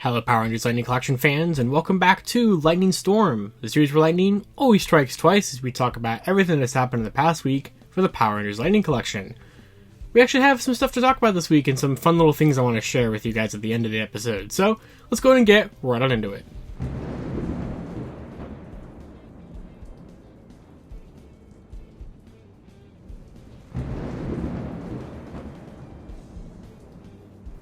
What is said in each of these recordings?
Hello Power Rangers Lightning Collection fans, and welcome back to Lightning Storm, the series where lightning always strikes twice as we talk about everything that's happened in the past week for the Power Rangers Lightning Collection. We actually have some stuff to talk about this week and some fun little things I want to share with you guys at the end of the episode, so let's go ahead and get right on into it.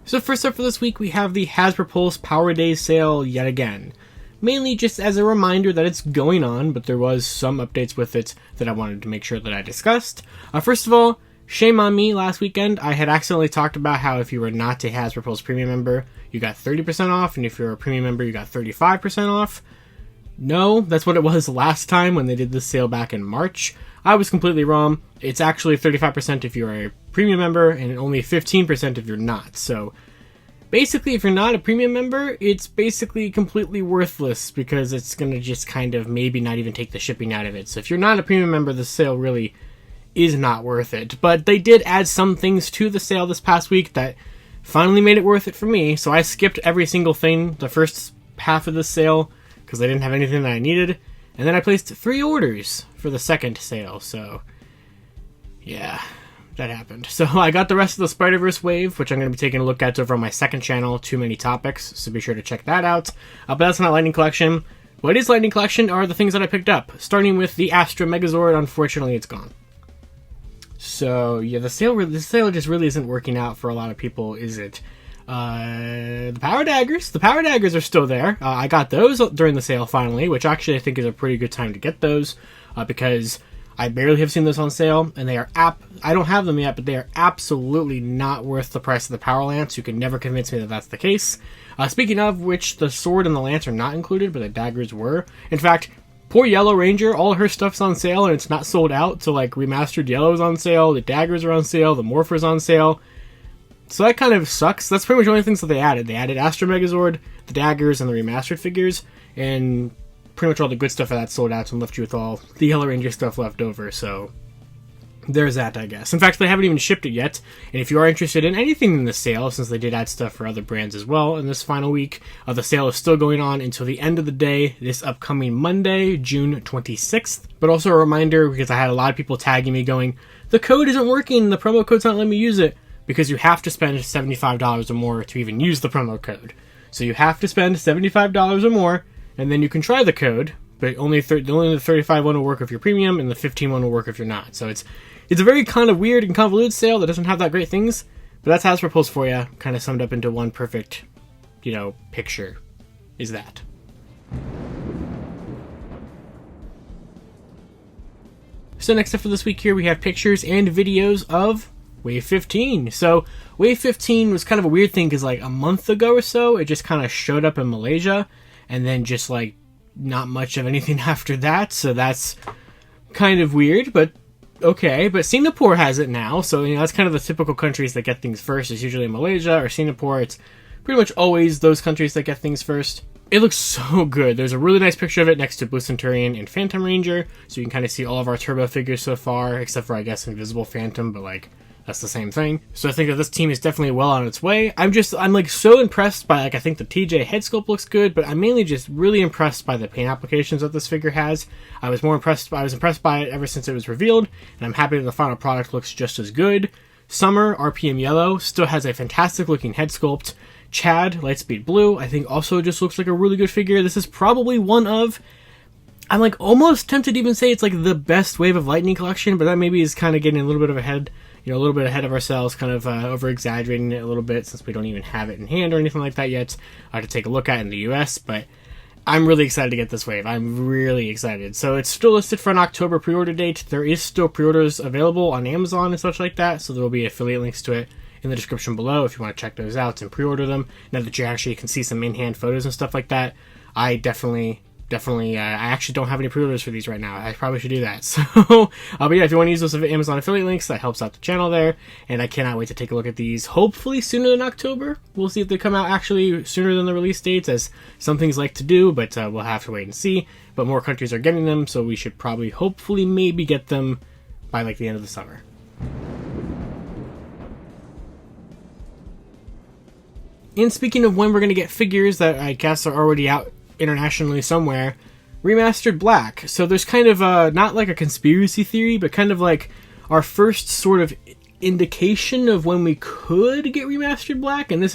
So first up for this week, we have the Hasbro Pulse Power Days sale yet again. Mainly just as a reminder that it's going on, but there was some updates with it that I wanted to make sure that I discussed. First of all, shame on me, last weekend I had accidentally talked about how if you were not a Hasbro Pulse Premium member, you got 30% off, and if you're a Premium member, you got 35% off. No, that's what it was last time when they did this sale back in March. I was completely wrong. It's actually 35% if you're a Premium member, and only 15% if you're not. So basically, if you're not a Premium member, it's basically completely worthless because it's going to just kind of maybe not even take the shipping out of it. So if you're not a Premium member, the sale really is not worth it. But they did add some things to the sale this past week that finally made it worth it for me. So I skipped every single thing the first half of the sale because I didn't have anything that I needed. And then I placed 3 orders for the second sale. So yeah, that happened. So I got the rest of the Spider-Verse wave, which I'm going to be taking a look at over on my second channel, Too Many Topics, so be sure to check that out. But that's not Lightning Collection. What is Lightning Collection are the things that I picked up, starting with the Astro Megazord. Unfortunately, it's gone. So yeah, the sale just really isn't working out for a lot of people, is it? The Power Daggers are still there. I got those during the sale finally, which actually I think is a pretty good time to get those, because I barely have seen those on sale, and they are I don't have them yet, but they are absolutely not worth the price of the Power Lance. You can never convince me that that's the case. Speaking of which, the sword and the lance are not included, but the daggers were. In fact, poor Yellow Ranger, all her stuff's on sale, and it's not sold out. So like Remastered Yellow's on sale, the daggers are on sale, the Morpher's on sale. So that kind of sucks. That's pretty much the only things that they added. They added Astro Megazord, the daggers, and the remastered figures, and pretty much all the good stuff of that sold out and left you with all the Yellow Ranger stuff left over, so there's that, I guess. In fact, they haven't even shipped it yet, and if you are interested in anything in the sale, since they did add stuff for other brands as well in this final week, the sale is still going on until the end of the day, this upcoming Monday, June 26th. But also a reminder, because I had a lot of people tagging me going, the code isn't working, the promo code's not letting me use it, because you have to spend $75 or more to even use the promo code. So you have to spend $75 or more, and then you can try the code, but only the 35 one will work if you're premium, and the 15 one will work if you're not. So it's a very kind of weird and convoluted sale that doesn't have that great things, but that's Hasbro Pulse for you, kind of summed up into one perfect, picture, is that. So next up for this week here, we have pictures and videos of Wave 15. So Wave 15 was kind of a weird thing because like a month ago or so, it just kind of showed up in Malaysia, and then just like not much of anything after that. So that's kind of weird, but okay. But Singapore has it now, so that's kind of the typical countries that get things first. It's usually Malaysia or Singapore. It's pretty much always those countries that get things first. It looks so good. There's a really nice picture of it next to Blue Centurion and Phantom Ranger, so you can kind of see all of our Turbo figures so far, except for I guess Invisible Phantom, but like that's the same thing. So I think that this team is definitely well on its way. I'm like so impressed by I think the TJ head sculpt looks good, but I'm mainly just really impressed by the paint applications that this figure has. I was impressed by it ever since it was revealed, and I'm happy that the final product looks just as good. Summer, RPM Yellow, still has a fantastic looking head sculpt. Chad, Lightspeed Blue, I think also just looks like a really good figure. This is probably one of, I'm like almost tempted to even say it's like the best Wave of Lightning collection, but that maybe is kind of getting a little bit ahead of ourselves, kind of over-exaggerating it a little bit since we don't even have it in hand or anything like that yet to take a look at in the US, but I'm really excited to get this wave. I'm really excited. So it's still listed for an October pre-order date. There is still pre-orders available on Amazon and such like that, so there will be affiliate links to it in the description below if you want to check those out and pre-order them. Now that you actually can see some in-hand photos and stuff like that, I definitely, I actually don't have any pre-orders for these right now. I probably should do that. So, but yeah, if you want to use those Amazon affiliate links, that helps out the channel there. And I cannot wait to take a look at these, hopefully sooner than October. We'll see if they come out actually sooner than the release dates, as some things like to do, but we'll have to wait and see. But more countries are getting them, so we should probably, hopefully, maybe get them by like the end of the summer. And speaking of when we're going to get figures that I guess are already out internationally somewhere, Remastered Black. So there's kind of not like a conspiracy theory, but kind of like our first sort of indication of when we could get Remastered Black, and this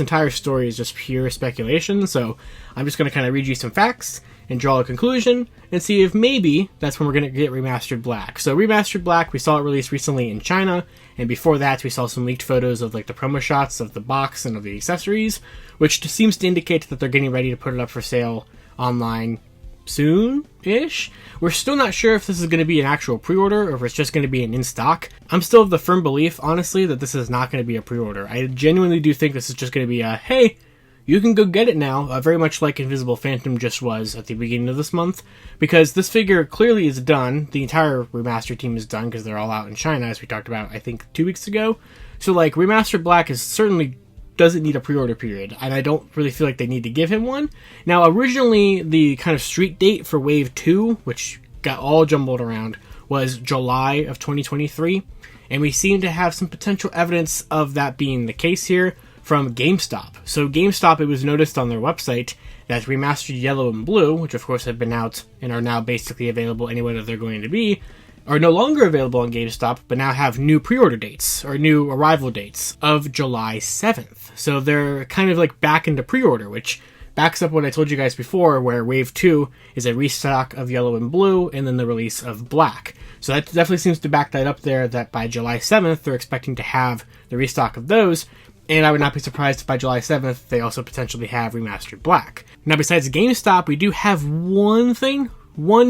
entire story is just pure speculation, so I'm just going to kind of read you some facts and draw a conclusion and see if maybe that's when we're going to get Remastered Black. So Remastered Black, we saw it released recently in China, and before that we saw some leaked photos of like the promo shots of the box and of the accessories, which seems to indicate that they're getting ready to put it up for sale online soon-ish. We're still not sure if this is going to be an actual pre-order or if it's just going to be an in-stock. I'm still of the firm belief, honestly, that this is not going to be a pre-order. I genuinely do think this is just going to be a, hey, you can go get it now, very much like Invisible Phantom just was at the beginning of this month, because this figure clearly is done. The entire remaster team is done because they're all out in China, as we talked about, I think, 2 weeks ago. So, like, Remastered Black is certainly doesn't need a pre-order period, and I don't really feel like they need to give him one. Now, originally, the kind of street date for Wave 2, which got all jumbled around, was July of 2023, and we seem to have some potential evidence of that being the case here from GameStop. So GameStop, it was noticed on their website that Remastered Yellow and Blue, which of course have been out and are now basically available anywhere that they're going to be, are no longer available on GameStop, but now have new pre-order dates, or new arrival dates, of July 7th. So they're kind of like back into pre-order, which backs up what I told you guys before, where Wave 2 is a restock of Yellow and Blue, and then the release of Black. So that definitely seems to back that up there, that by July 7th, they're expecting to have the restock of those, and I would not be surprised if by July 7th, they also potentially have Remastered Black. Now, besides GameStop, we do have one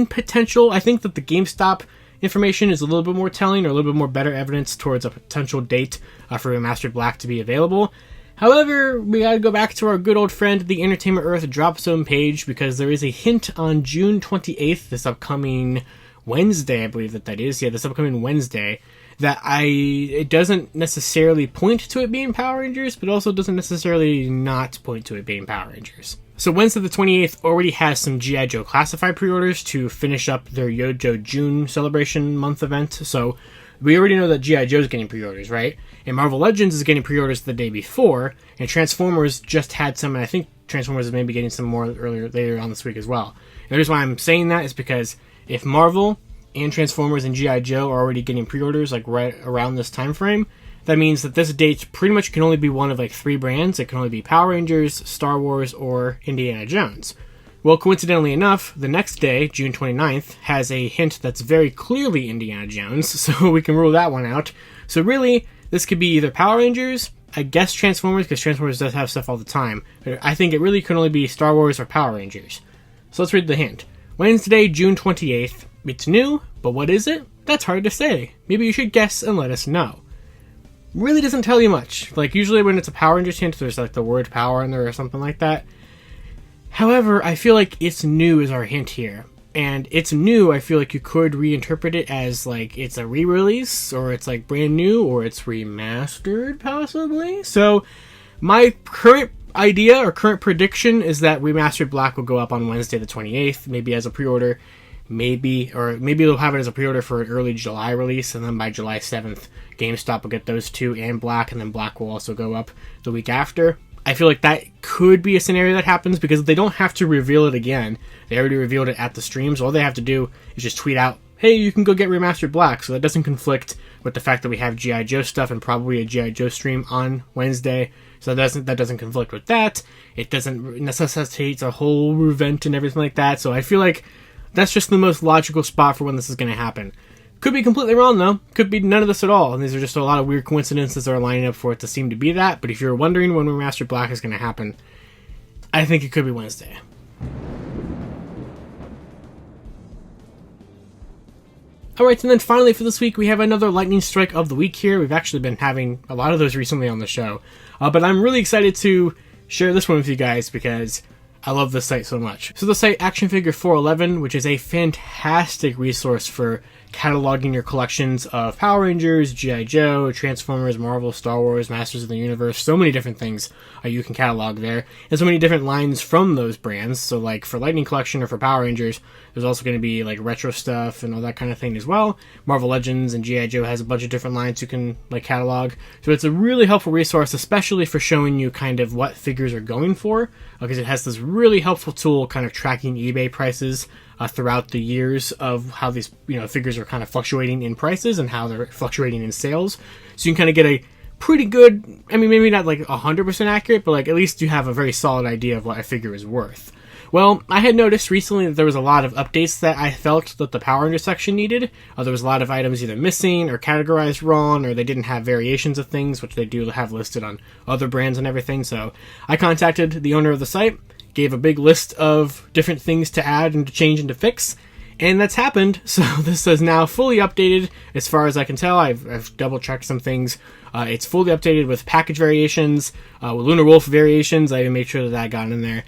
potential. I think that the GameStop information is a little bit more telling, or a little bit more better evidence towards a potential date for Remastered Black to be available. However, we gotta go back to our good old friend, the Entertainment Earth Drop Zone page, because there is a hint on June 28th, this upcoming Wednesday, I believe that is. Yeah, this upcoming Wednesday, that it doesn't necessarily point to it being Power Rangers, but also doesn't necessarily not point to it being Power Rangers. So Wednesday the 28th already has some G.I. Joe Classified pre-orders to finish up their Yojo June celebration month event. So we already know that G.I. Joe's getting pre-orders, right? And Marvel Legends is getting pre-orders the day before, and Transformers just had some, and I think Transformers is maybe getting some more later on this week as well. And the reason why I'm saying that is because if Marvel and Transformers and G.I. Joe are already getting pre-orders like right around this time frame, that means that this date pretty much can only be one of like 3 brands. It can only be Power Rangers, Star Wars, or Indiana Jones. Well, coincidentally enough, the next day, June 29th, has a hint that's very clearly Indiana Jones, so we can rule that one out. So really, this could be either Power Rangers, I guess Transformers, because Transformers does have stuff all the time, but I think it really can only be Star Wars or Power Rangers. So let's read the hint. Wednesday, June 28th. It's new, but what is it? That's hard to say. Maybe you should guess and let us know. Really doesn't tell you much. Like, usually when it's a Power Rangers hint, there's like the word power in there or something like that. However, I feel like it's new is our hint here. And it's new, I feel like you could reinterpret it as like it's a re-release, or it's like brand new, or it's remastered, possibly. So, my current idea or current prediction is that Remastered Black will go up on Wednesday the 28th, maybe as a pre-order. Maybe they'll have it as a pre-order for an early July release, and then by July 7th, GameStop will get those 2 and Black, and then Black will also go up the week after. I feel like that could be a scenario that happens, because they don't have to reveal it again. They already revealed it at the streams. All they have to do is just tweet out, hey, you can go get Remastered Black, so that doesn't conflict with the fact that we have G.I. Joe stuff and probably a G.I. Joe stream on Wednesday, so that doesn't conflict with that. It doesn't necessitate a whole event and everything like that, so I feel like that's just the most logical spot for when this is going to happen. Could be completely wrong, though. Could be none of this at all. And these are just a lot of weird coincidences that are lining up for it to seem to be that. But if you're wondering when Remastered Black is going to happen, I think it could be Wednesday. Alright, and then finally for this week, we have another lightning strike of the week here. We've actually been having a lot of those recently on the show. But I'm really excited to share this one with you guys because I love this site so much. So the site Action Figure 411, which is a fantastic resource for cataloging your collections of Power Rangers, G.I. Joe, Transformers, Marvel, Star Wars, Masters of the Universe, so many different things you can catalog there, and so many different lines from those brands. So like for Lightning Collection or for Power Rangers, there's also going to be like retro stuff and all that kind of thing as well. Marvel Legends and G.I. Joe has a bunch of different lines you can like catalog. So it's a really helpful resource, especially for showing you kind of what figures are going for, because it has this really helpful tool kind of tracking eBay prices throughout the years of how these figures are kind of fluctuating in prices and how they're fluctuating in sales. So you can kind of get a pretty good, I mean, maybe not like 100% accurate, but like at least you have a very solid idea of what a figure is worth. Well, I had noticed recently that there was a lot of updates that I felt that the Power Ranger section needed. There was a lot of items either missing or categorized wrong, or they didn't have variations of things, which they do have listed on other brands and everything. So I contacted the owner of the site, gave a big list of different things to add and to change and to fix, and that's happened. So this is now fully updated as far as I can tell. I've double checked some things. It's fully updated with package variations, with Lunar Wolf variations. I even made sure that got in there.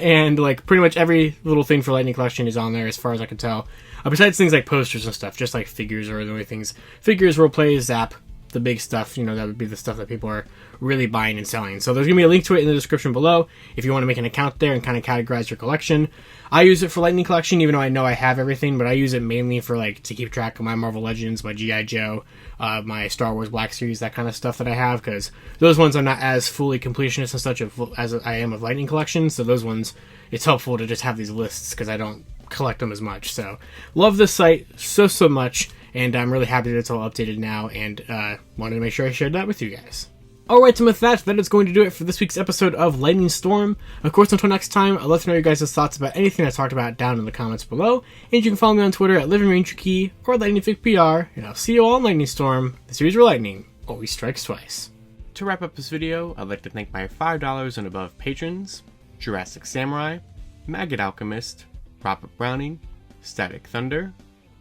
And like pretty much every little thing for Lightning Collection is on there as far as I can tell. Besides things like posters and stuff, just like figures are the only things. Figures, roleplay, Zap, the big stuff, that would be the stuff that people are really buying and selling. So there's going to be a link to it in the description below if you want to make an account there and kind of categorize your collection. I use it for Lightning Collection, even though I know I have everything, but I use it mainly for like to keep track of my Marvel Legends, my G.I. Joe, my Star Wars Black Series, that kind of stuff that I have, because those ones I'm not as fully completionist and such as I am of Lightning Collection, so those ones, it's helpful to just have these lists because I don't collect them as much. So love this site so much, and I'm really happy that it's all updated now, and wanted to make sure I shared that with you guys. Alright, so with that is going to do it for this week's episode of Lightning Storm. Of course, until next time, I'd love to know your guys' thoughts about anything I talked about down in the comments below, and you can follow me on Twitter at LivingRangerKey or LightningFigPR, and I'll see you all in Lightning Storm, the series where lightning always strikes twice. To wrap up this video, I'd like to thank my $5 and above patrons: Jurassic Samurai, Maggot Alchemist, Robert Browning, Static Thunder,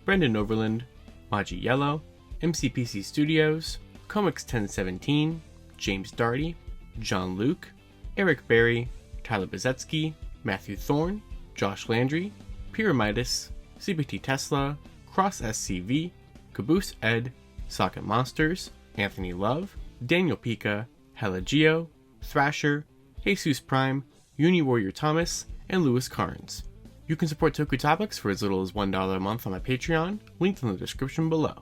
Brendan Overland, Maji Yellow, MCPC Studios, Comics 1017, James Darty, John Luke, Eric Berry, Tyler Bezetsky, Matthew Thorne, Josh Landry, Pyramidus, CBT Tesla, Cross SCV, Caboose Ed, Socket Monsters, Anthony Love, Daniel Pika, Hella Geo, Thrasher, Jesus Prime, Uni Warrior Thomas, and Lewis Carnes. You can support Toku Topics for as little as $1 a month on my Patreon, linked in the description below.